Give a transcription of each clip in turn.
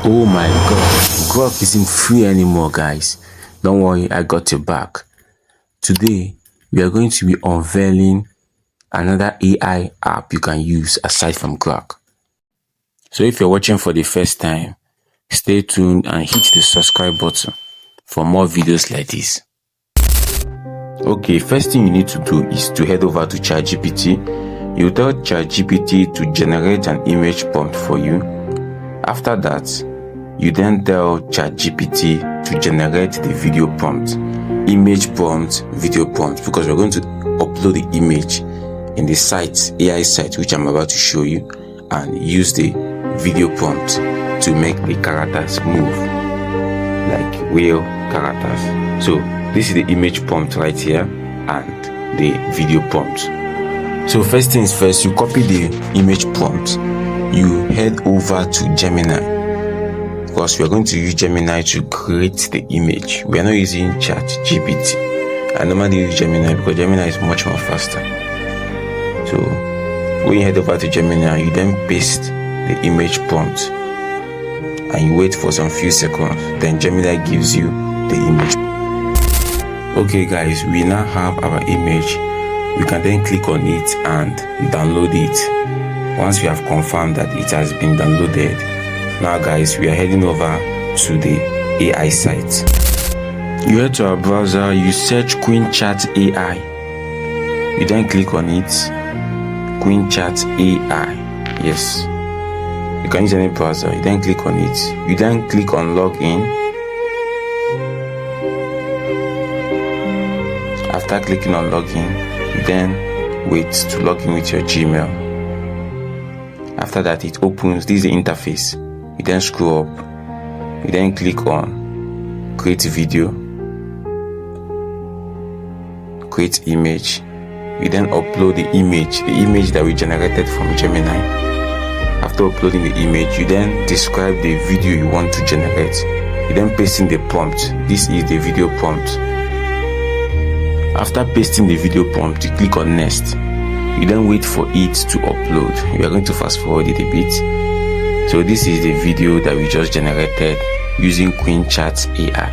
Oh my god, Grok isn't free anymore, guys. Don't worry, I got your back. Today, we are going to be unveiling another AI app you can use aside from Grok. So if you're watching for the first time, stay tuned and hit the subscribe button for more videos like this. Okay, first thing you need to do is to head over to ChatGPT. You tell ChatGPT to generate an image prompt for you. After that, you then tell ChatGPT to generate the video prompt, image prompt, video prompt, because we're going to upload the image in the site, AI site, which I'm about to show you, and use the video prompt to make the characters move like real characters. So this is the image prompt right here and the video prompt. So first things first, you copy the image prompt, you head over to Gemini, because we are going to use Gemini to create the image. We are not using ChatGPT. I normally use Gemini because Gemini is much more faster. So when you head over to Gemini, you then paste the image prompt and you wait for some few seconds. Then Gemini gives you the image. Okay guys, we now have our image. We can then click on it and download it. Once we have confirmed that it has been downloaded, now guys, we are heading over to the AI site. You head to our browser, you search Qwen Chat AI. You then click on it, Qwen Chat AI. Yes, you can use any browser. You then click on it. You then click on login. After clicking on login, you then wait to log in with your Gmail. After that, it opens. This is the interface. You then scroll up, you then click on create video, create image. You then upload the image that we generated from Gemini. After uploading the image, you then describe the video you want to generate. You then paste in the prompt. This is the video prompt. After pasting the video prompt, you click on next. You then wait for it to upload. We are going to fast forward it a bit. So this is the video that we just generated using Qwen Chat AI.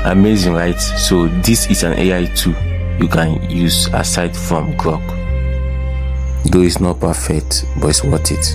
Amazing, right? So this is an AI tool you can use aside from Grok. Though it's not perfect, but it's worth it.